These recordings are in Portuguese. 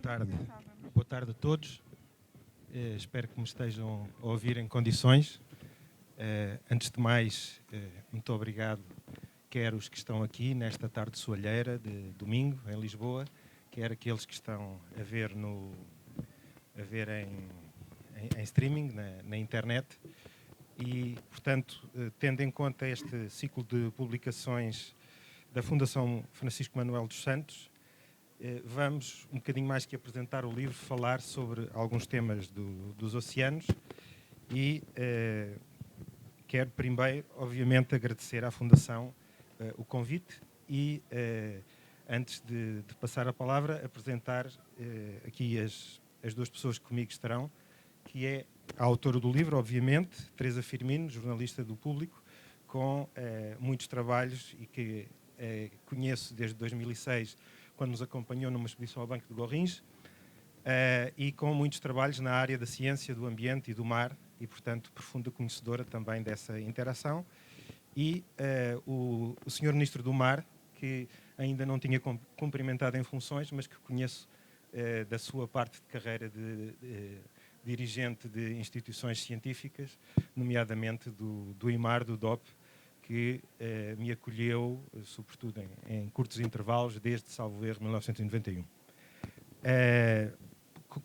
tarde. Boa tarde a todos. Espero que me estejam a ouvir em condições. Antes de mais, muito obrigado, quer os que estão aqui nesta tarde soalheira de domingo, em Lisboa, quer aqueles que estão a ver em streaming, na internet. E, portanto, tendo em conta este ciclo de publicações da Fundação Francisco Manuel dos Santos, vamos, um bocadinho mais que apresentar o livro, falar sobre alguns temas dos oceanos e quero primeiro, obviamente, agradecer à Fundação o convite e, antes de passar a palavra, apresentar aqui as duas pessoas que comigo estarão, que é a autora do livro, obviamente, Teresa Firmino, jornalista do Público, com muitos trabalhos e que conheço desde 2006, quando nos acompanhou numa expedição ao Banco de Gorrins, e com muitos trabalhos na área da ciência, do ambiente e do mar, e, portanto, profunda conhecedora também dessa interação. E o Sr. Ministro do Mar, que ainda não tinha cumprimentado em funções, mas que conheço da sua parte de carreira de dirigente de instituições científicas, nomeadamente do IMAR, do DOP, que me acolheu, sobretudo em curtos intervalos, desde, salvo erro, 1991.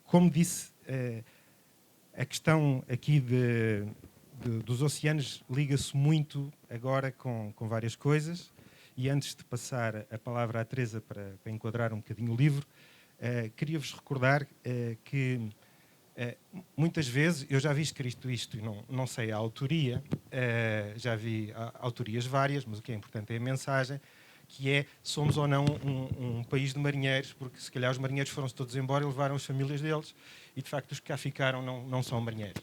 Como disse, a questão aqui dos oceanos liga-se muito agora com várias coisas, e antes de passar a palavra à Teresa para enquadrar um bocadinho o livro, queria-vos recordar que muitas vezes, eu já vi escrito isto e não sei a autoria, já vi autorias várias, mas o que é importante é a mensagem, que é, somos ou não um país de marinheiros, porque se calhar os marinheiros foram-se todos embora e levaram as famílias deles, e de facto os que cá ficaram não são marinheiros.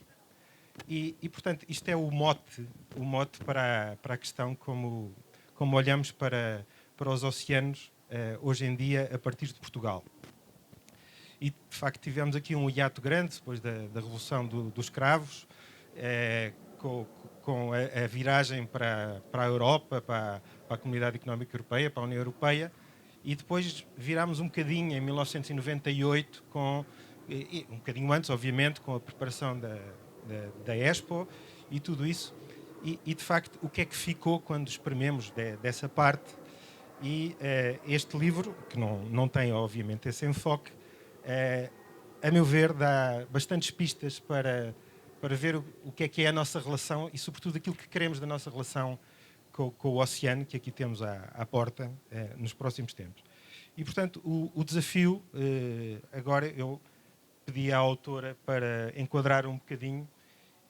E portanto, isto é o mote para a questão como olhamos para os oceanos hoje em dia a partir de Portugal. E, de facto, tivemos aqui um hiato grande, depois da Revolução dos Cravos, com a viragem para a Europa, para a Comunidade Económica Europeia, para a União Europeia, e depois virámos um bocadinho em 1998, um bocadinho antes, obviamente, com a preparação da Expo e tudo isso. E, de facto, o que é que ficou quando esprememos dessa parte? E este livro, que não tem, obviamente, esse enfoque, a meu ver, dá bastantes pistas para ver o que é a nossa relação e, sobretudo, aquilo que queremos da nossa relação com o oceano, que aqui temos à porta nos próximos tempos. E, portanto, o desafio, agora eu pedi à autora para enquadrar um bocadinho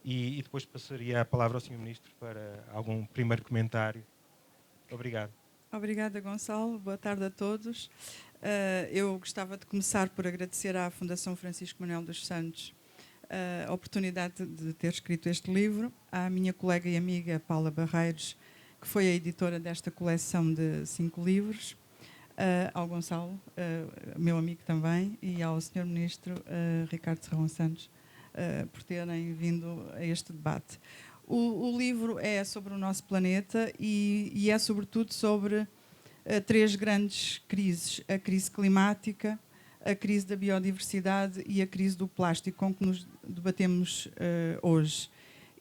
e depois passaria a palavra ao Sr. Ministro para algum primeiro comentário. Obrigado. Obrigada, Gonçalo. Boa tarde a todos. Eu gostava de começar por agradecer à Fundação Francisco Manuel dos Santos a oportunidade de ter escrito este livro, à minha colega e amiga Paula Barreiros, que foi a editora desta coleção de 5 livros, ao Gonçalo, meu amigo também, e ao Sr. Ministro Ricardo Serrão Santos, por terem vindo a este debate. O livro é sobre o nosso planeta e é sobretudo sobre 3 grandes crises: a crise climática, a crise da biodiversidade e a crise do plástico, com que nos debatemos hoje.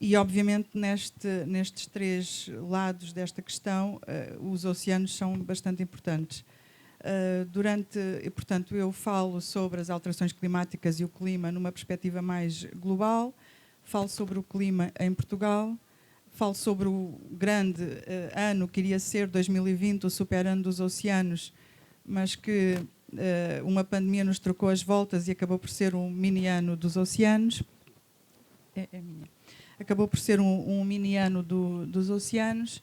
E, obviamente, nestes 3 lados desta questão, os oceanos são bastante importantes. Portanto, eu falo sobre as alterações climáticas e o clima numa perspectiva mais global, falo sobre o clima em Portugal, falo sobre o grande ano que iria ser 2020, o super ano dos oceanos, mas que uma pandemia nos trocou as voltas e acabou por ser um mini ano dos oceanos. Acabou por ser um mini ano dos oceanos.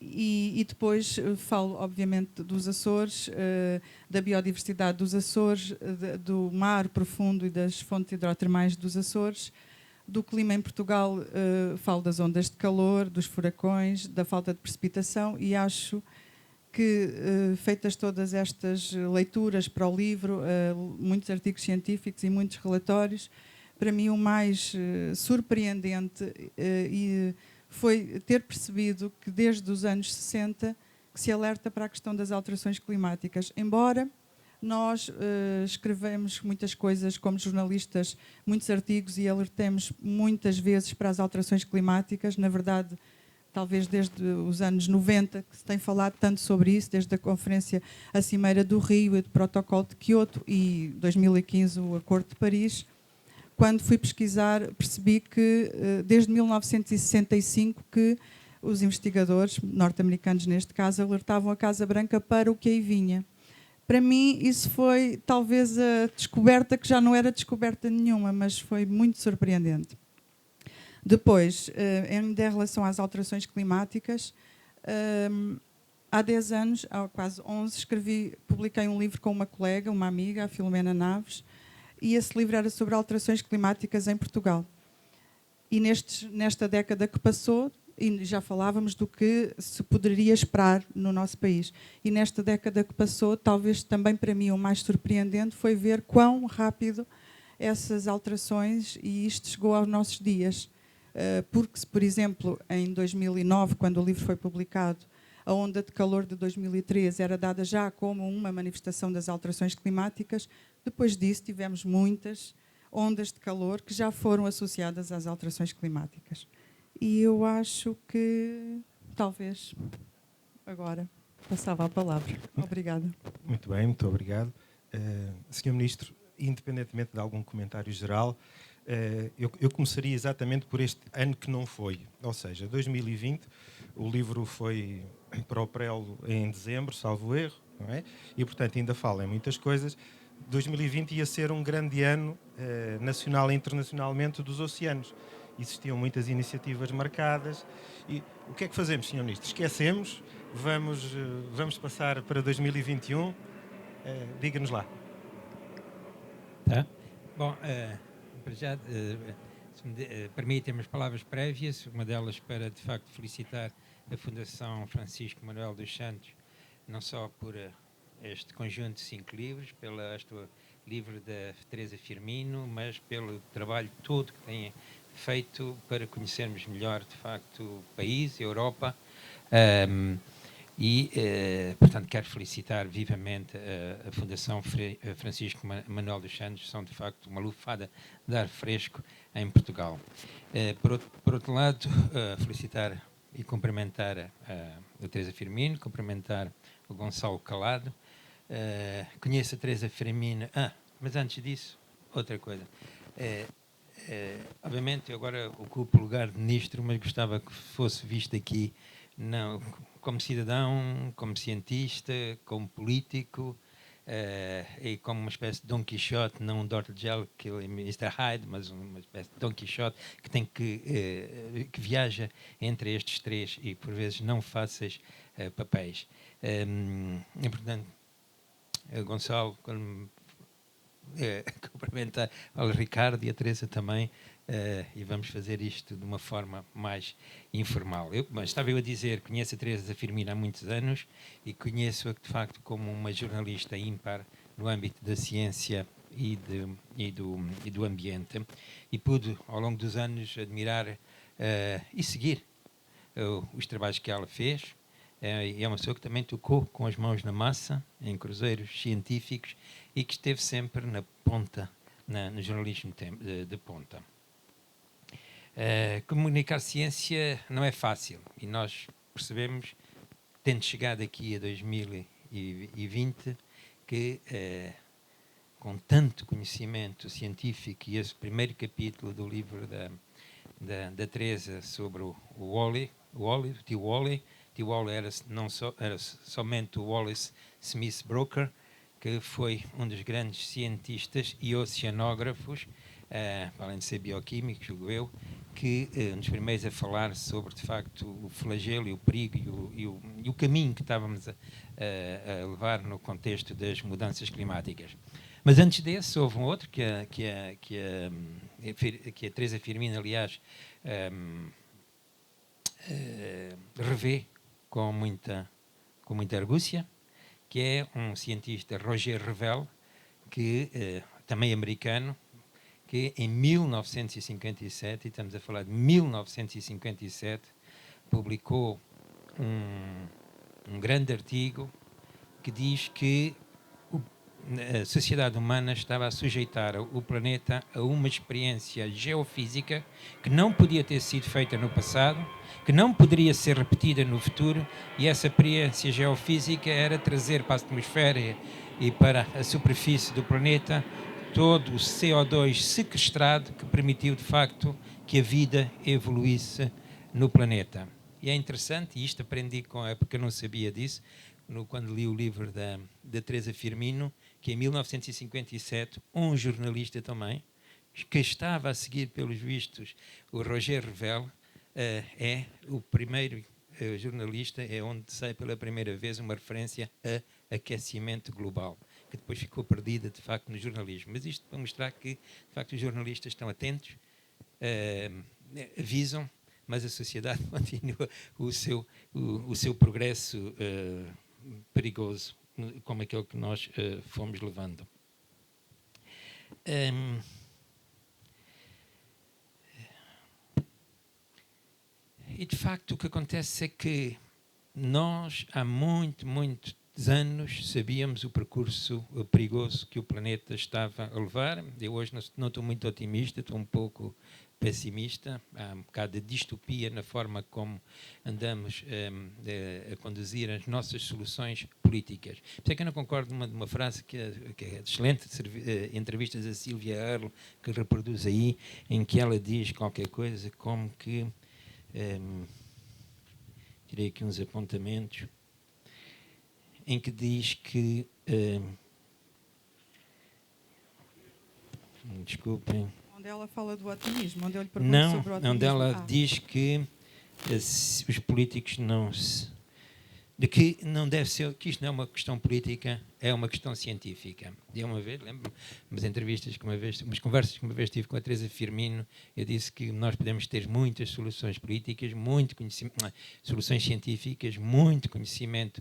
E depois falo, obviamente, dos Açores, da biodiversidade dos Açores, do mar profundo e das fontes hidrotermais dos Açores, do clima em Portugal, falo das ondas de calor, dos furacões, da falta de precipitação, e acho que, feitas todas estas leituras para o livro, muitos artigos científicos e muitos relatórios, para mim o mais surpreendente foi ter percebido que desde os anos 60 que se alerta para a questão das alterações climáticas, embora Nós escrevemos muitas coisas como jornalistas, muitos artigos e alertamos muitas vezes para as alterações climáticas. Na verdade, talvez desde os anos 90 que se tem falado tanto sobre isso, desde a conferência, a Cimeira do Rio, o Protocolo de Quioto e 2015 o Acordo de Paris. Quando fui pesquisar, percebi que desde 1965 que os investigadores norte-americanos, neste caso, alertavam a Casa Branca para o que aí vinha. Para mim, isso foi talvez a descoberta que já não era descoberta nenhuma, mas foi muito surpreendente. Depois, em relação às alterações climáticas, há 10 anos, há quase 11, publiquei um livro com uma colega, uma amiga, a Filomena Naves, e esse livro era sobre alterações climáticas em Portugal. E nesta década que passou, e já falávamos do que se poderia esperar no nosso país. E nesta década que passou, talvez também para mim o mais surpreendente foi ver quão rápido essas alterações, e isto chegou aos nossos dias. Porque, por exemplo, em 2009, quando o livro foi publicado, a onda de calor de 2013 era dada já como uma manifestação das alterações climáticas. Depois disso, tivemos muitas ondas de calor que já foram associadas às alterações climáticas. E eu acho que, talvez, agora, passava a palavra. Obrigada. Muito bem, muito obrigado. Sr. Ministro, independentemente de algum comentário geral, eu começaria exatamente por este ano que não foi, ou seja, 2020, o livro foi para o prelo em dezembro, salvo erro, não é? E, portanto, ainda fala em muitas coisas. 2020 ia ser um grande ano, nacional e internacionalmente, dos oceanos. Existiam muitas iniciativas marcadas. E o que é que fazemos, Sr. Ministro? Esquecemos? Vamos passar para 2021? Diga-nos lá. Tá? Bom, para já, se me permitem umas palavras prévias, uma delas para, de facto, felicitar a Fundação Francisco Manuel dos Santos, não só por este conjunto de 5 livros, pelo livro da Teresa Firmino, mas pelo trabalho todo que têm feito para conhecermos melhor, de facto, o país, a Europa. Portanto, quero felicitar vivamente a Fundação Francisco Manuel dos Santos, são de facto uma lufada de ar fresco em Portugal. Por outro lado, felicitar e cumprimentar a Teresa Firmino, cumprimentar o Gonçalo Calado. Conheço a Teresa Firmino, mas antes disso, outra coisa. Obviamente, eu agora ocupo o lugar de ministro, mas gostava que fosse visto aqui não como cidadão, como cientista, como político, e como uma espécie de Dom Quixote, não um Dr. Jekyll, que é Mr. Hyde, mas uma espécie de Dom Quixote que viaja entre estes três e, por vezes, não fáceis papéis. E, portanto, Gonçalo, cumprimentar ao Ricardo e a Teresa também, e vamos fazer isto de uma forma mais informal. Mas estava eu a dizer, conheço a Teresa Firmino há muitos anos e conheço-a, de facto, como uma jornalista ímpar no âmbito da ciência e do ambiente, e pude, ao longo dos anos, admirar e seguir os trabalhos que ela fez. É uma pessoa que também tocou com as mãos na massa, em cruzeiros científicos, e que esteve sempre na ponta, no jornalismo de ponta. Comunicar ciência não é fácil, e nós percebemos, tendo chegado aqui a 2020, que com tanto conhecimento científico, e esse primeiro capítulo do livro da Teresa sobre o tio Wally, Tio Wally era somente o Wallace Smith Broker, que foi um dos grandes cientistas e oceanógrafos, além de ser bioquímico, julgo eu, que um dos primeiros a falar sobre, de facto, o flagelo e o perigo e o caminho que estávamos a levar no contexto das mudanças climáticas. Mas antes desse, houve um outro que a Teresa Firmino, aliás, revê com muita argúcia, que é um cientista, Roger Revel, que também americano, que em 1957, e estamos a falar de 1957, publicou um grande artigo que diz que a sociedade humana estava a sujeitar o planeta a uma experiência geofísica que não podia ter sido feita no passado, que não poderia ser repetida no futuro, e essa experiência geofísica era trazer para a atmosfera e para a superfície do planeta todo o CO2 sequestrado que permitiu, de facto, que a vida evoluísse no planeta. E é interessante, e isto aprendi porque eu não sabia disso, quando li o livro da Teresa Firmino, que em 1957 um jornalista também, que estava a seguir pelos vistos o Roger Revel, é o primeiro jornalista, é onde sai pela primeira vez uma referência a aquecimento global, que depois ficou perdida de facto no jornalismo. Mas isto para mostrar que de facto os jornalistas estão atentos, avisam, mas a sociedade continua o seu progresso perigoso, como aquele que nós fomos levando. E de facto o que acontece é que nós há muitos anos sabíamos o percurso perigoso que o planeta estava a levar. Eu hoje não estou muito otimista, estou um pouco pessimista. Há um bocado de distopia na forma como andamos a conduzir as nossas soluções políticas. Por isso é que eu não concordo de uma frase que é excelente, entrevistas a Sylvia Earle, que reproduz aí, em que ela diz qualquer coisa como que... tirei aqui uns apontamentos, em que diz que... desculpem... Onde ela fala do otimismo, onde eu lhe pergunto sobre o otimismo. Onde ela diz que os políticos que não deve ser, que isto não é uma questão política, é uma questão científica. E uma vez, lembro-me, umas conversas que uma vez tive com a Teresa Firmino, eu disse que nós podemos ter muitas soluções políticas, muito conhecimento, soluções científicas, muito conhecimento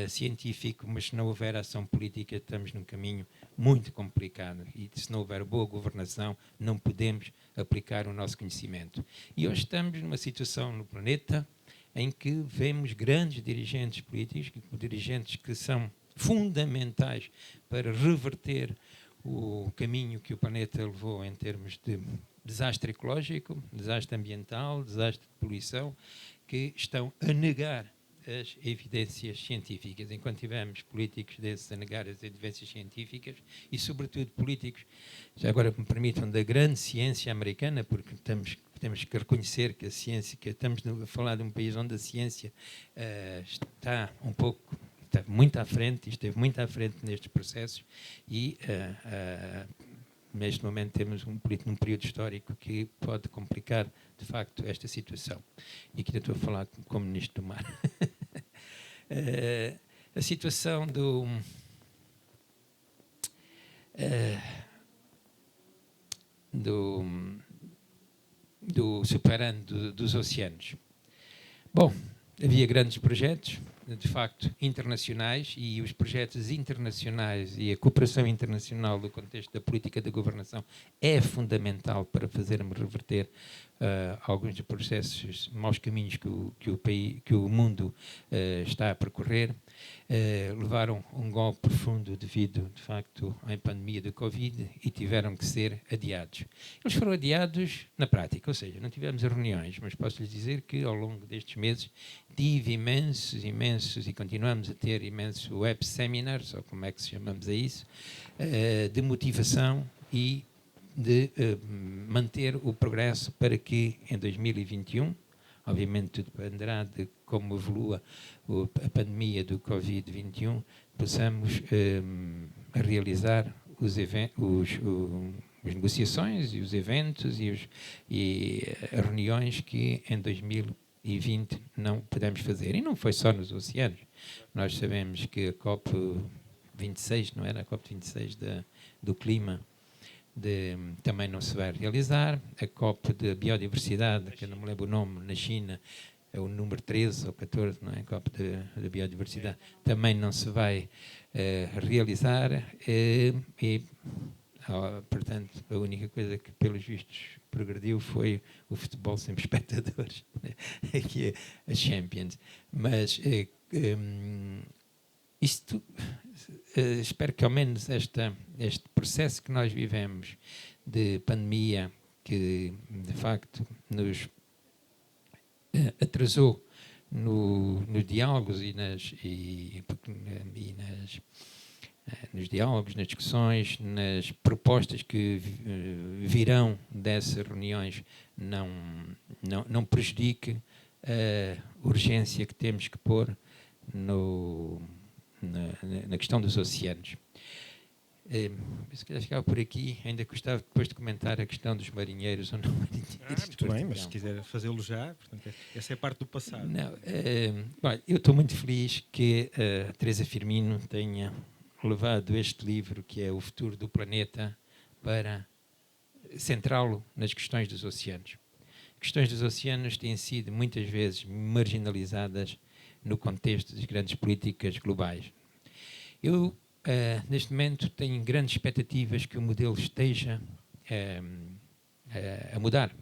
científico, mas se não houver ação política, estamos num caminho muito complicado. E se não houver boa governação, não podemos aplicar o nosso conhecimento. E hoje estamos numa situação no planeta em que vemos grandes dirigentes políticos, dirigentes que são fundamentais para reverter o caminho que o planeta levou em termos de desastre ecológico, desastre ambiental, desastre de poluição, que estão a negar as evidências científicas. Enquanto tivermos políticos desses a negar as evidências científicas e, sobretudo, políticos, já agora me permitam, da grande ciência americana, porque temos que reconhecer que a ciência, que estamos a falar de um país onde a ciência está muito à frente, esteve muito à frente nestes processos e neste momento temos um período histórico que pode complicar, de facto, esta situação. E aqui estou a falar como Ministro do Mar. A situação do superando dos oceanos. Bom, havia grandes projetos, de facto, internacionais, e os projetos internacionais e a cooperação internacional no contexto da política de governação é fundamental para fazermos reverter alguns dos processos, maus caminhos que o mundo está a percorrer. Levaram um golpe profundo devido, de facto, à pandemia da Covid e tiveram que ser adiados. Eles foram adiados na prática, ou seja, não tivemos reuniões, mas posso-lhes dizer que ao longo destes meses tive imensos, e continuamos a ter imensos web seminars, ou como é que se chamamos a isso, de motivação e de manter o progresso para que em 2021, obviamente tudo dependerá de como evolua a pandemia do Covid-21, possamos realizar as negociações e os eventos e as reuniões que em 2020 não podemos fazer. E não foi só nos oceanos. Nós sabemos que a COP26, não era a COP26 do clima, também não se vai realizar. A COP de biodiversidade, que eu não me lembro o nome, na China, é o número 13 ou 14, não é? A COP de biodiversidade, também não se vai realizar. Portanto, a única coisa que, pelos vistos, progrediu foi o futebol sem espectadores, que é a Champions. Mas isto espero que ao menos este processo que nós vivemos de pandemia, que de facto nos atrasou nos diálogos nos diálogos, nas discussões, nas propostas que virão dessas reuniões, não prejudique a urgência que temos que pôr na questão dos oceanos. Se calhar ficava por aqui, ainda gostava depois de comentar a questão dos marinheiros ou não marinheiros. Muito bem, mas se quiser fazê-lo já, portanto, essa é parte do passado. Não, eu estou muito feliz que a Teresa Firmino tenha levado este livro, que é O Futuro do Planeta, para centrá-lo nas questões dos oceanos. As questões dos oceanos têm sido muitas vezes marginalizadas no contexto das grandes políticas globais. Eu, neste momento, tenho grandes expectativas que o modelo esteja a mudar.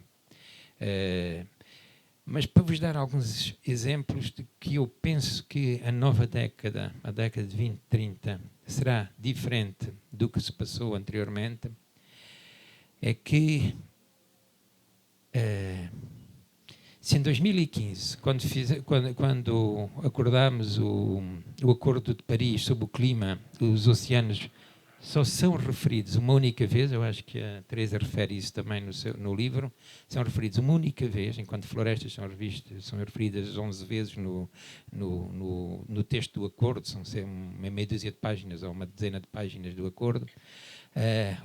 Mas para vos dar alguns exemplos de que eu penso que a nova década, a década de 2030, será diferente do que se passou anteriormente, é que se em 2015, quando acordámos o Acordo de Paris sobre o clima, os oceanos só são referidos uma única vez, eu acho que a Teresa refere isso também no livro, são referidos uma única vez, enquanto florestas são referidas 11 vezes no texto do acordo, são uma meia dúzia de páginas ou uma dezena de páginas do acordo.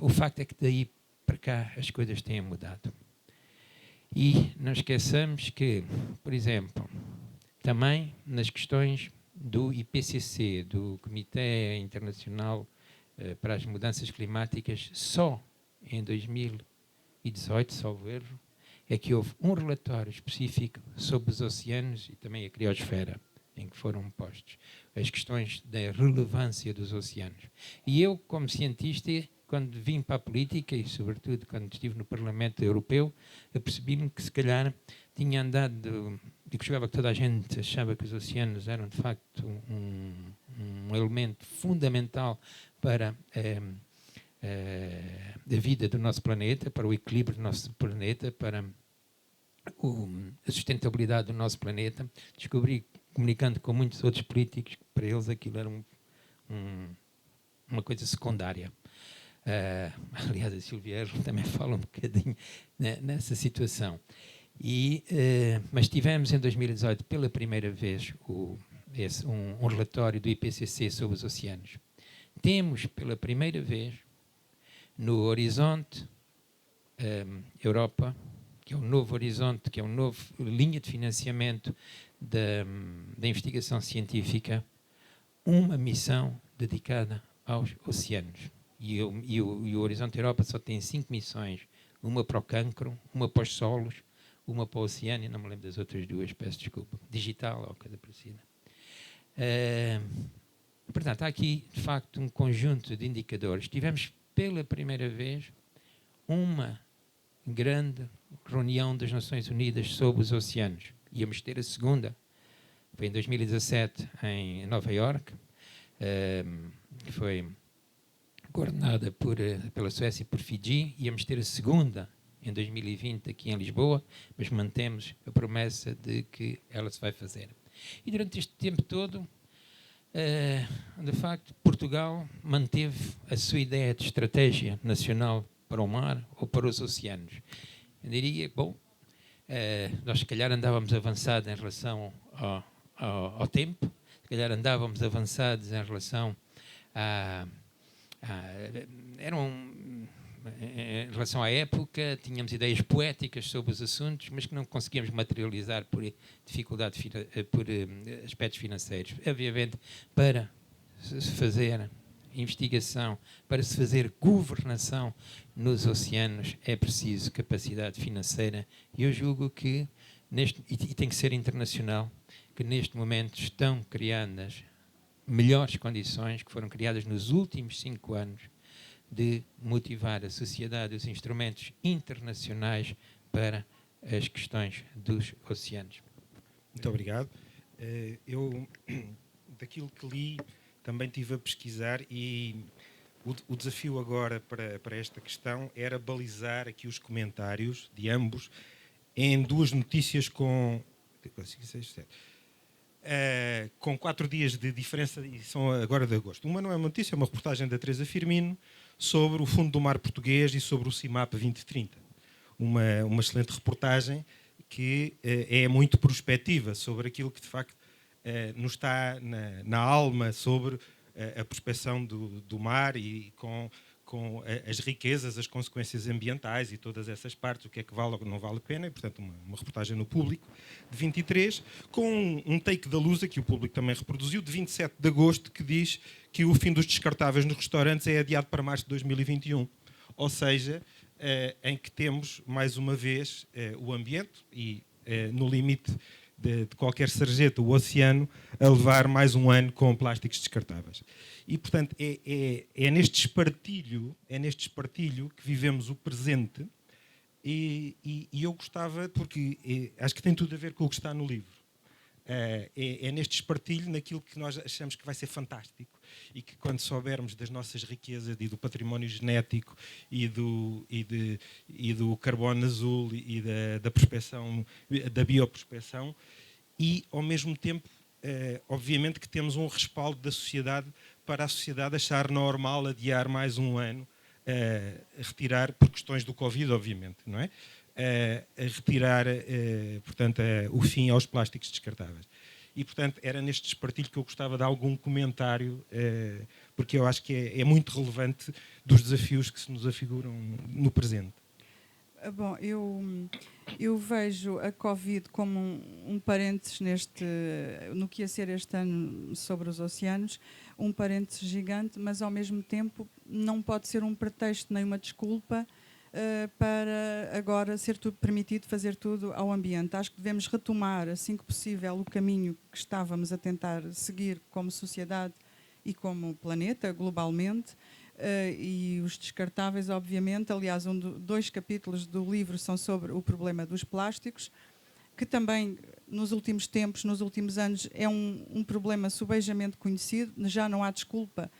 O facto é que daí para cá as coisas têm mudado. E não esqueçamos que, por exemplo, também nas questões do IPCC, do Comitê Internacional para as Mudanças Climáticas, só em 2018, salvo erro, é que houve um relatório específico sobre os oceanos e também a criosfera, em que foram postos as questões da relevância dos oceanos. E eu, como cientista, quando vim para a política e, sobretudo, quando estive no Parlamento Europeu, apercebi-me que, se calhar, tinha andado... Digo, chegava que toda a gente achava que os oceanos eram, de facto, um elemento fundamental para a vida do nosso planeta, para o equilíbrio do nosso planeta, para a sustentabilidade do nosso planeta. Descobri, comunicando com muitos outros políticos, que para eles aquilo era uma coisa secundária. Aliás, a Silvia Erro também fala um bocadinho nessa situação. Mas tivemos em 2018, pela primeira vez, um relatório do IPCC sobre os oceanos. Temos, pela primeira vez, no Horizonte Europa, que é um novo horizonte, que é uma nova linha de financiamento da investigação científica, uma missão dedicada aos oceanos. E o Horizonte Europa só tem 5 missões, uma para o cancro, uma para os solos, uma para o oceano, e não me lembro das outras 2, peço desculpa, digital ou coisa parecida. Portanto, há aqui, de facto, um conjunto de indicadores. Tivemos, pela primeira vez, uma grande reunião das Nações Unidas sobre os oceanos. Íamos ter a segunda, foi em 2017, em Nova Iorque, que foi coordenada pela Suécia e por Fiji. Íamos ter a segunda em 2020 aqui em Lisboa, mas mantemos a promessa de que ela se vai fazer. E durante este tempo todo, de facto, Portugal manteve a sua ideia de estratégia nacional para o mar ou para os oceanos. Eu diria, nós se calhar andávamos avançados em relação ao tempo, se calhar andávamos avançados em relação em relação à época, tínhamos ideias poéticas sobre os assuntos, mas que não conseguíamos materializar por dificuldade, por aspectos financeiros. Obviamente, para se fazer investigação, para se fazer governação nos oceanos, é preciso capacidade financeira. E eu julgo que, e tem que ser internacional, que neste momento estão criadas melhores condições, que foram criadas nos últimos 5 anos, de motivar a sociedade e os instrumentos internacionais para as questões dos oceanos. Muito obrigado. Eu, daquilo que li, também estive a pesquisar e o desafio agora para esta questão era balizar aqui os comentários de ambos em duas notícias com 4 dias de diferença e são agora de agosto. Uma não é uma notícia, é uma reportagem da Teresa Firmino sobre o Fundo do Mar Português e sobre o CIMAP 2030. Uma excelente reportagem que é muito prospectiva sobre aquilo que de facto nos está na alma sobre a prospecção do mar e com as riquezas, as consequências ambientais e todas essas partes, o que é que vale ou não vale a pena, e portanto uma reportagem no Público de 23, com um take da Lusa, que o Público também reproduziu, de 27 de agosto, que diz que o fim dos descartáveis nos restaurantes é adiado para março de 2021. Ou seja, em que temos, mais uma vez, o ambiente e, no limite de qualquer sarjeta, o oceano, a levar mais um ano com plásticos descartáveis. E, portanto, é neste espartilho que vivemos o presente e eu gostava, porque acho que tem tudo a ver com o que está no livro. É neste espartilho, naquilo que nós achamos que vai ser fantástico e que quando soubermos das nossas riquezas e do património genético e do carbono azul e da prospeção, da bioprospeção, e ao mesmo tempo, obviamente que temos um respaldo da sociedade para a sociedade achar normal adiar mais um ano, retirar, por questões do Covid, obviamente, não é? A retirar, portanto, o fim aos plásticos descartáveis. E, portanto, era neste espartilho que eu gostava de algum comentário, porque eu acho que é muito relevante dos desafios que se nos afiguram no presente. Bom, eu vejo a Covid como um parênteses no que ia ser este ano sobre os oceanos, um parênteses gigante, mas ao mesmo tempo não pode ser um pretexto nem uma desculpa para agora ser tudo permitido, fazer tudo ao ambiente. Acho que devemos retomar, assim que possível, o caminho que estávamos a tentar seguir como sociedade e como planeta, globalmente, e os descartáveis, obviamente. Aliás, dois capítulos do livro são sobre o problema dos plásticos, que também, nos últimos tempos, nos últimos anos, é um problema subejamente conhecido. Já não há desculpa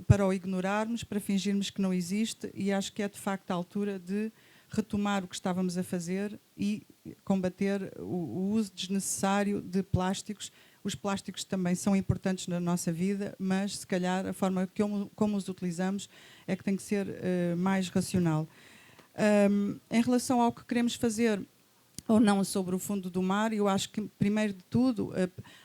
para o ignorarmos, para fingirmos que não existe, e acho que é de facto a altura de retomar o que estávamos a fazer e combater o uso desnecessário de plásticos. Os plásticos também são importantes na nossa vida, mas se calhar a forma como os utilizamos é que tem que ser mais racional. Em relação ao que queremos fazer ou não sobre o fundo do mar, eu acho que, primeiro de tudo,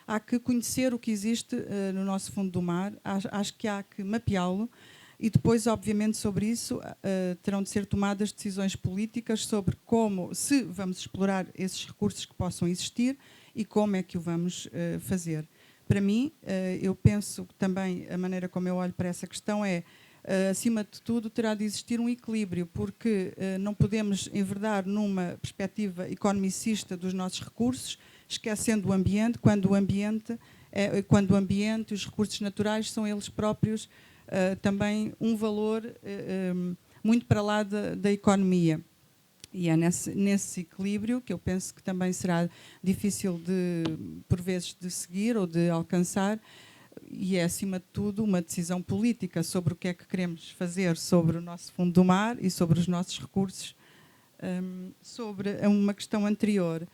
há que conhecer o que existe no nosso fundo do mar, acho que há que mapeá-lo e depois, obviamente, sobre isso terão de ser tomadas decisões políticas sobre como, se vamos explorar esses recursos que possam existir e como é que o vamos fazer. Para mim, eu penso que também a maneira como eu olho para essa questão é, acima de tudo, terá de existir um equilíbrio, porque não podemos enverdar numa perspectiva economicista dos nossos recursos, esquecendo o ambiente, quando o ambiente e os recursos naturais são eles próprios também um valor muito para lá da economia. E é nesse equilíbrio que eu penso que também será difícil, por vezes, de seguir ou de alcançar, e é, acima de tudo, uma decisão política sobre o que é que queremos fazer sobre o nosso fundo do mar e sobre os nossos recursos. Sobre uma questão anterior,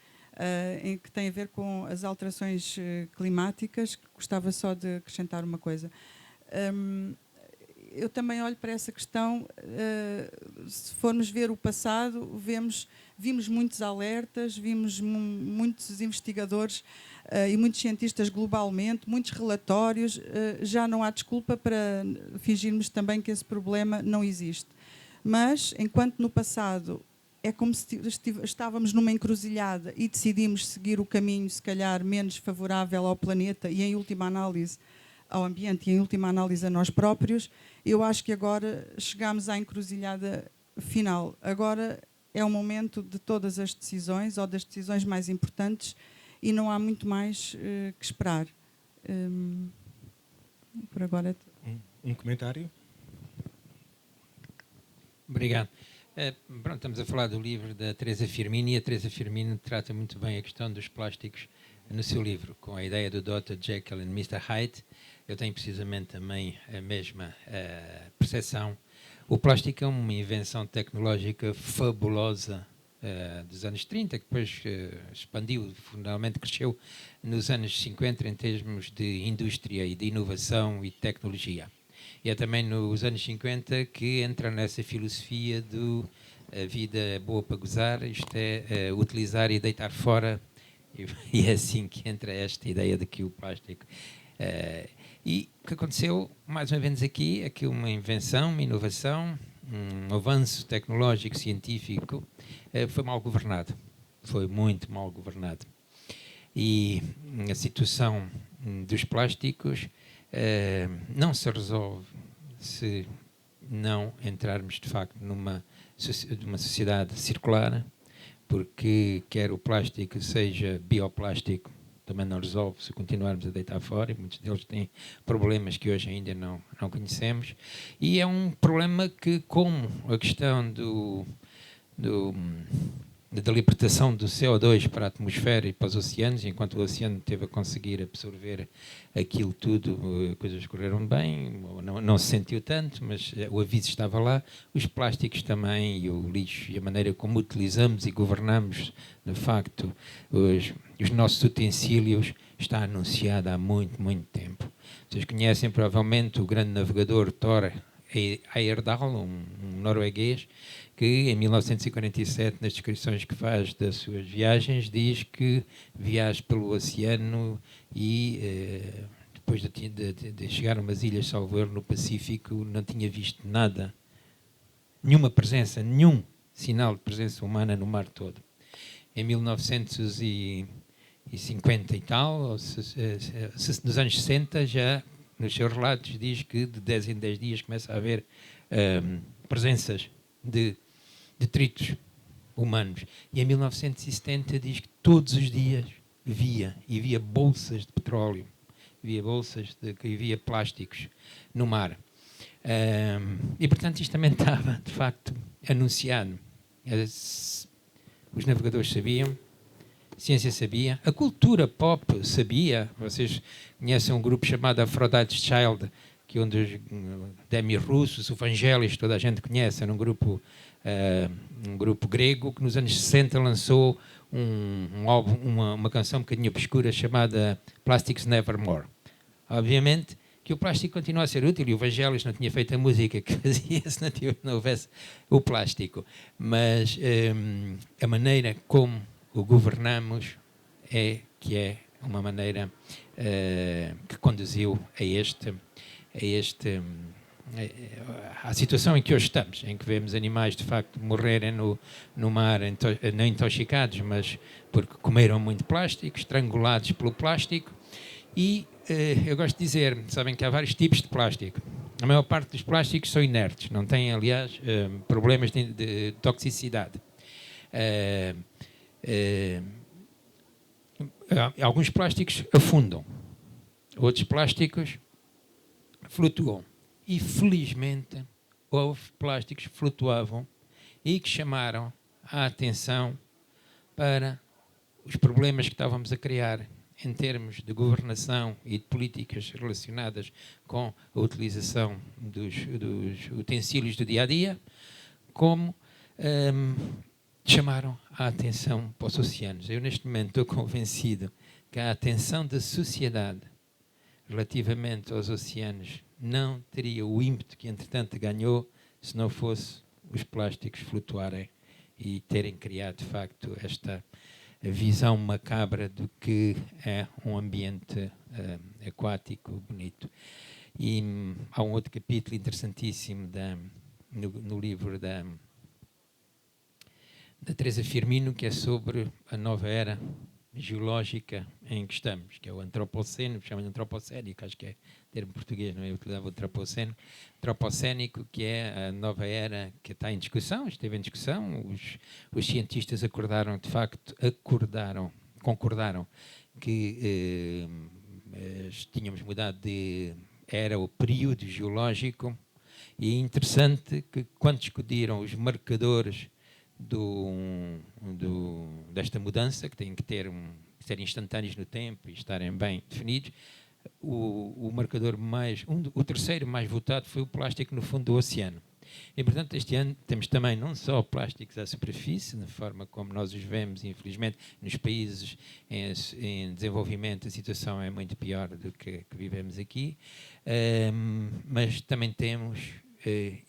em que tem a ver com as alterações climáticas, gostava só de acrescentar uma coisa. Eu também olho para essa questão, se formos ver o passado, vimos muitos alertas, vimos muitos investigadores e muitos cientistas globalmente, muitos relatórios, já não há desculpa para fingirmos também que esse problema não existe. Mas, enquanto no passado é como se estávamos numa encruzilhada e decidimos seguir o caminho, se calhar, menos favorável ao planeta e, em última análise, ao ambiente e, em última análise, a nós próprios, eu acho que agora chegamos à encruzilhada final. Agora é o momento de todas as decisões, ou das decisões mais importantes, e não há muito mais que esperar. Por agora é tudo. Um comentário? Obrigado. Pronto, estamos a falar do livro da Teresa Firmino, e a Teresa Firmino trata muito bem a questão dos plásticos no seu livro, com a ideia do Dr. Jekyll e Mr. Hyde, eu tenho precisamente também a mesma percepção. O plástico é uma invenção tecnológica fabulosa dos anos 30, que depois expandiu, fundamentalmente cresceu nos anos 50 em termos de indústria e de inovação e tecnologia. E é também nos anos 50 que entra nessa filosofia do a vida é boa para gozar, isto é utilizar e deitar fora, e é assim que entra esta ideia de que o plástico... E o que aconteceu, mais uma vez aqui, é que uma invenção, uma inovação, um avanço tecnológico, científico, foi mal governado. Foi muito mal governado. E a situação dos plásticos não se resolve se não entrarmos, de facto, numa sociedade circular, porque quer o plástico seja bioplástico, também não resolve se continuarmos a deitar fora, e muitos deles têm problemas que hoje ainda não conhecemos. E é um problema que, como a questão da libertação do CO2 para a atmosfera e para os oceanos, enquanto o oceano teve a conseguir absorver aquilo tudo, coisas correram bem, não se sentiu tanto, mas o aviso estava lá. Os plásticos também, e o lixo, e a maneira como utilizamos e governamos, de facto, os nossos utensílios, está anunciado há muito, muito tempo. Vocês conhecem provavelmente o grande navegador Thor Heyerdahl, um norueguês, que em 1947, nas descrições que faz das suas viagens, diz que viaja pelo oceano e depois de chegar a umas ilhas, salvo erro, no Pacífico, não tinha visto nada, nenhuma presença, nenhum sinal de presença humana no mar todo. Em 1950 e tal, nos anos 60, já nos seus relatos diz que de 10 em 10 dias começa a haver presenças de detritos humanos. E em 1970 diz que todos os dias via bolsas de petróleo, via plásticos no mar. E, portanto, isto também estava, de facto, anunciado. Os navegadores sabiam, a ciência sabia, a cultura pop sabia. Vocês conhecem um grupo chamado Aphrodite's Child, que é um dos demi-russos, o Vangelis, toda a gente conhece, era um grupo grego que nos anos 60 lançou uma canção um bocadinho obscura chamada Plastics Nevermore. Obviamente que o plástico continua a ser útil, e o Vangelis não tinha feito a música que fazia se não houvesse o plástico. Mas a maneira como o governamos é uma maneira que conduziu à situação em que hoje estamos, em que vemos animais de facto morrerem no mar, não intoxicados, mas porque comeram muito plástico, estrangulados pelo plástico. E eu gosto de dizer, sabem que há vários tipos de plástico. A maior parte dos plásticos são inertes, não têm, aliás, problemas de toxicidade. Alguns plásticos afundam, outros plásticos flutuam. E, felizmente, houve plásticos que flutuavam e que chamaram a atenção para os problemas que estávamos a criar em termos de governação e de políticas relacionadas com a utilização dos utensílios do dia-a-dia, como chamaram a atenção para os oceanos. Eu, neste momento, estou convencido que a atenção da sociedade relativamente aos oceanos não teria o ímpeto que, entretanto, ganhou se não fosse os plásticos flutuarem e terem criado, de facto, esta visão macabra do que é um ambiente aquático bonito. E há um outro capítulo interessantíssimo no livro da Teresa Firmino, que é sobre a nova era geológica em que estamos, que é o antropoceno, chama de antropocénico, acho que é termo português, não é? Eu utilizava o antropocénico, que é a nova era que está em discussão, esteve em discussão, os cientistas concordaram que tínhamos mudado de era ou período geológico, e é interessante que quando discutiram os marcadores desta mudança, que tem que ter serem instantâneos no tempo e estarem bem definidos. O marcador o terceiro mais votado foi o plástico no fundo do oceano. E, portanto, este ano temos também não só plásticos à superfície, na forma como nós os vemos, infelizmente, nos países em desenvolvimento a situação é muito pior do que vivemos aqui, mas também temos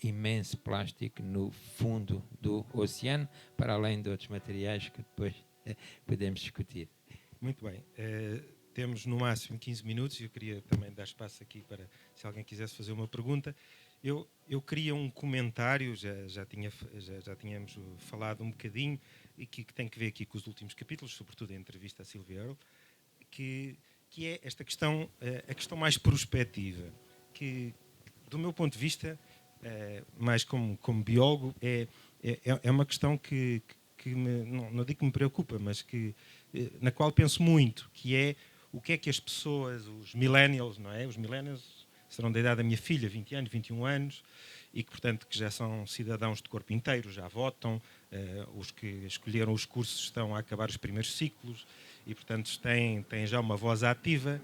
imenso plástico no fundo do oceano, para além de outros materiais que depois podemos discutir. Muito bem. Temos no máximo 15 minutos e eu queria também dar espaço aqui para, se alguém quisesse fazer uma pergunta. Eu queria um comentário, já tínhamos falado um bocadinho, e que tem que ver aqui com os últimos capítulos, sobretudo a entrevista a Sylvia Earle, que é esta questão, a questão mais prospectiva, que, do meu ponto de vista, mais como biólogo, é uma questão que não digo que me preocupa, mas na qual penso muito, que é o que é que as pessoas, os millennials, não é? Os millennials serão da idade da minha filha, 20 anos, 21 anos, e que, portanto, que já são cidadãos de corpo inteiro, já votam, os que escolheram os cursos estão a acabar os primeiros ciclos e, portanto, têm já uma voz ativa.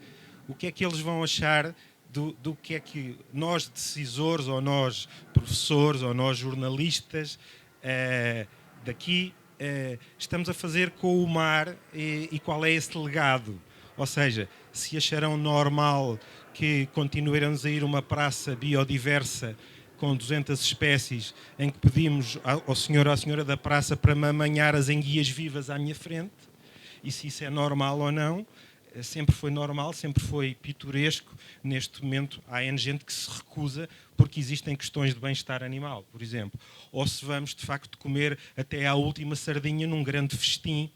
O que é que eles vão achar do que é que nós, decisores, ou nós, professores, ou nós, jornalistas, daqui, estamos a fazer com o mar e qual é esse legado? Ou seja, se acharão normal que continuemos a ir a uma praça biodiversa com 200 espécies em que pedimos ao senhor ou à senhora da praça para me amanhar as enguias vivas à minha frente, e se isso é normal ou não, sempre foi normal, sempre foi pitoresco. Neste momento há gente que se recusa porque existem questões de bem-estar animal, por exemplo. Ou se vamos, de facto, comer até à última sardinha num grande festim,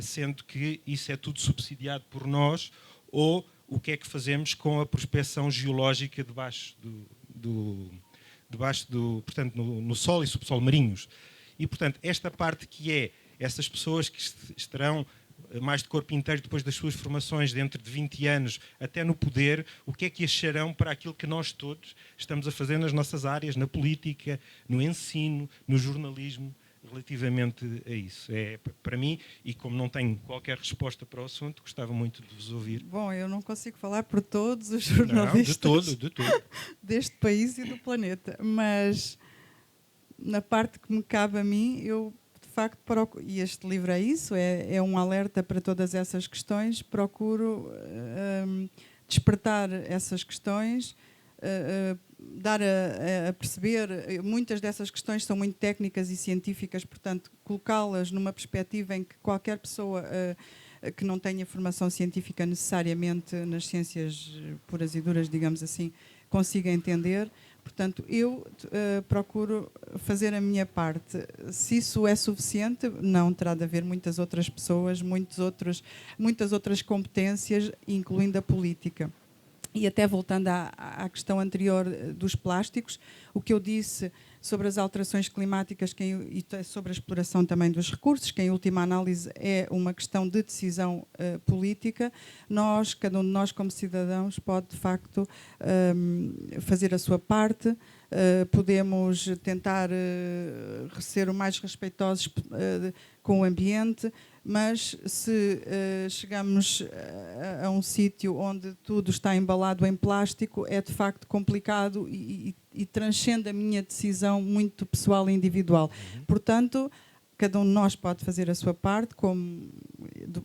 sendo que isso é tudo subsidiado por nós, ou o que é que fazemos com a prospecção geológica debaixo portanto, no solo e subsolo marinhos. E, portanto, esta parte que é essas pessoas que estarão mais de corpo inteiro depois das suas formações, dentro de 20 anos, até no poder, o que é que acharão para aquilo que nós todos estamos a fazer nas nossas áreas, na política, no ensino, no jornalismo, relativamente a isso. É, para mim, e como não tenho qualquer resposta para o assunto, gostava muito de vos ouvir. Bom, eu não consigo falar por todos os jornalistas de todo. deste país e do planeta, mas na parte que me cabe a mim, eu de facto procuro, e este livro é isso, é um alerta para todas essas questões, procuro despertar essas questões, dar a perceber, muitas dessas questões são muito técnicas e científicas, portanto, colocá-las numa perspectiva em que qualquer pessoa que não tenha formação científica necessariamente nas ciências puras e duras, digamos assim, consiga entender. Portanto, eu procuro fazer a minha parte. Se isso é suficiente, não, terá de haver muitas outras pessoas, muitas outras competências, incluindo a política. E até voltando à questão anterior dos plásticos, o que eu disse sobre as alterações climáticas e sobre a exploração também dos recursos, que em última análise é uma questão de decisão política, cada um de nós como cidadãos pode de facto fazer a sua parte. Podemos tentar ser o mais respeitosos com o ambiente, mas se chegamos a um sítio onde tudo está embalado em plástico, é de facto complicado e transcende a minha decisão muito pessoal e individual. Portanto, cada um de nós pode fazer a sua parte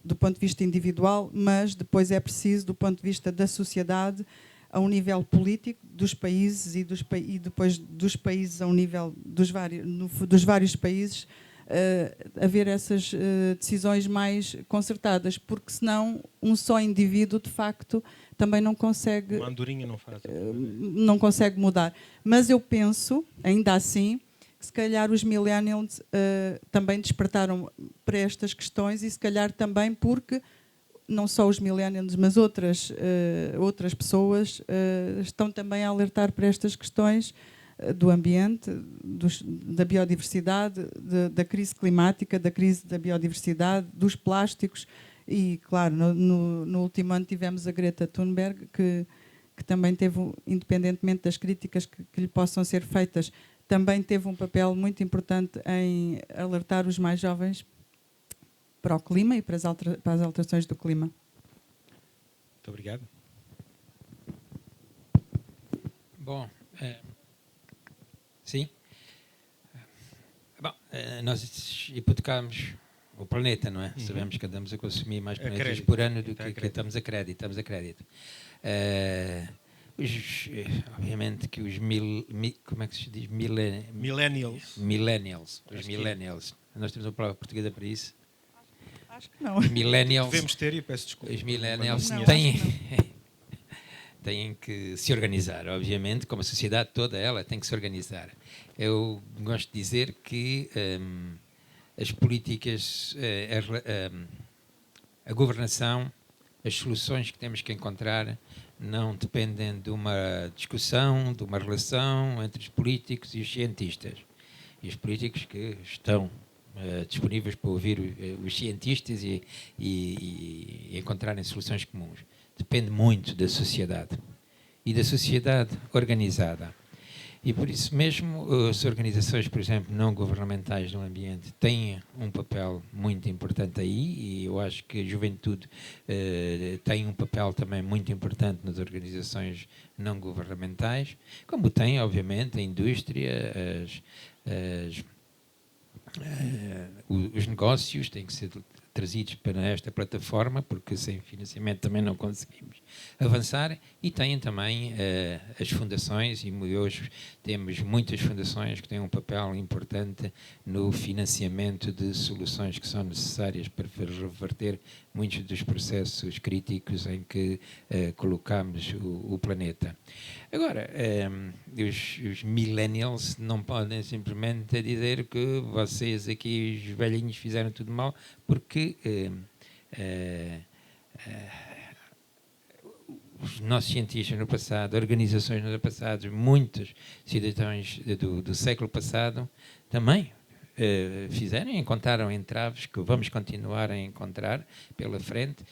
do ponto de vista individual, mas depois é preciso, do ponto de vista da sociedade, a um nível político dos países e depois dos países a um nível dos vários países, haver essas decisões mais concertadas, porque senão um só indivíduo de facto também não consegue, uma andorinha não consegue mudar. Mas eu penso, ainda assim, que se calhar os millennials também despertaram para estas questões, e se calhar também porque não só os millennials, mas outras pessoas estão também a alertar para estas questões do ambiente, da biodiversidade, da crise climática, da crise da biodiversidade, dos plásticos. E, claro, no último ano tivemos a Greta Thunberg, que também teve, independentemente das críticas que lhe possam ser feitas, também teve um papel muito importante em alertar os mais jovens para o clima e para as alterações do clima. Muito obrigado. Bom, sim. Bom, nós hipotecamos o planeta, não é? Sabemos que andamos a consumir mais planetas por ano do que estamos a crédito. Obviamente que os como é que se diz? Millennials. Os millennials. Nós temos uma palavra portuguesa para isso. Acho que não. Os millennials. Devemos ter, e peço desculpa. Os millennials Não, têm que se organizar, obviamente, como a sociedade toda ela tem que se organizar. Eu gosto de dizer que as políticas, a governação, as soluções que temos que encontrar não dependem de uma discussão, de uma relação entre os políticos e os cientistas. E os políticos que estão disponíveis para ouvir os cientistas e encontrarem soluções comuns. Depende muito da sociedade e da sociedade organizada. E por isso mesmo as organizações, por exemplo, não governamentais no ambiente têm um papel muito importante aí, e eu acho que a juventude tem um papel também muito importante nas organizações não governamentais, como tem, obviamente, a indústria, os negócios têm que ser trazidos para esta plataforma, porque sem financiamento também não conseguimos avançar, e têm também as fundações, e hoje temos muitas fundações que têm um papel importante no financiamento de soluções que são necessárias para reverter muitos dos processos críticos em que colocamos o planeta. Agora, os millennials não podem simplesmente dizer que vocês aqui, os velhinhos, fizeram tudo mal, porque os nossos cientistas no passado, organizações no passado, muitos cidadãos do século passado também fizeram e encontraram entraves que vamos continuar a encontrar pela frente,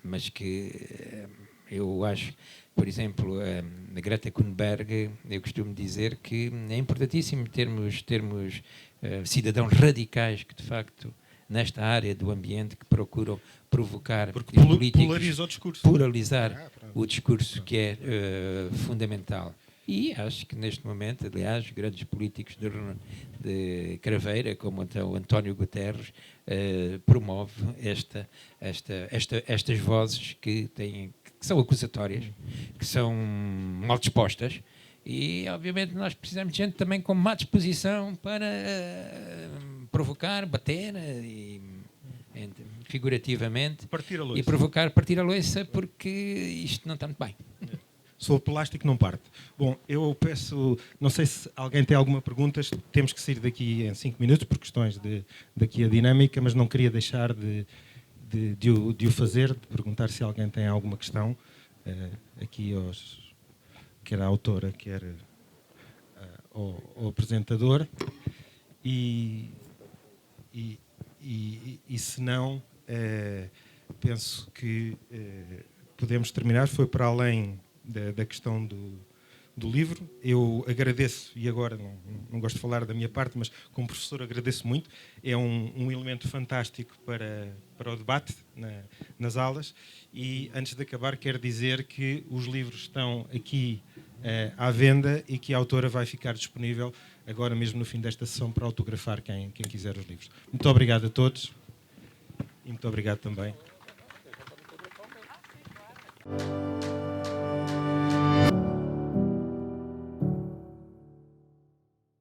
mas que eu acho, por exemplo, a Greta Thunberg, eu costumo dizer que é importantíssimo termos cidadãos radicais que, de facto, nesta área do ambiente, que procuram provocar políticos, polariza o discurso. Pluralizar o discurso, que é fundamental. E acho que neste momento, aliás, grandes políticos de craveira, como o António Guterres, promove estas vozes que são acusatórias, que são mal dispostas. E, obviamente, nós precisamos de gente também com má disposição para provocar, bater, figurativamente, e provocar, partir a louça, porque isto não está muito bem. Sou o plástico, não parte. Bom, eu peço, não sei se alguém tem alguma pergunta, temos que sair daqui em 5 minutos por questões daqui a dinâmica, mas não queria deixar de o fazer, de perguntar se alguém tem alguma questão aqui quer a autora, quer ao apresentador, e se não, penso que podemos terminar. Foi para além da questão do livro. Eu agradeço, e agora não gosto de falar da minha parte, mas como professor agradeço muito. É um elemento fantástico para o debate nas aulas. E antes de acabar, quero dizer que os livros estão aqui à venda e que a autora vai ficar disponível agora mesmo no fim desta sessão para autografar quem quiser os livros. Muito obrigado a todos e muito obrigado também.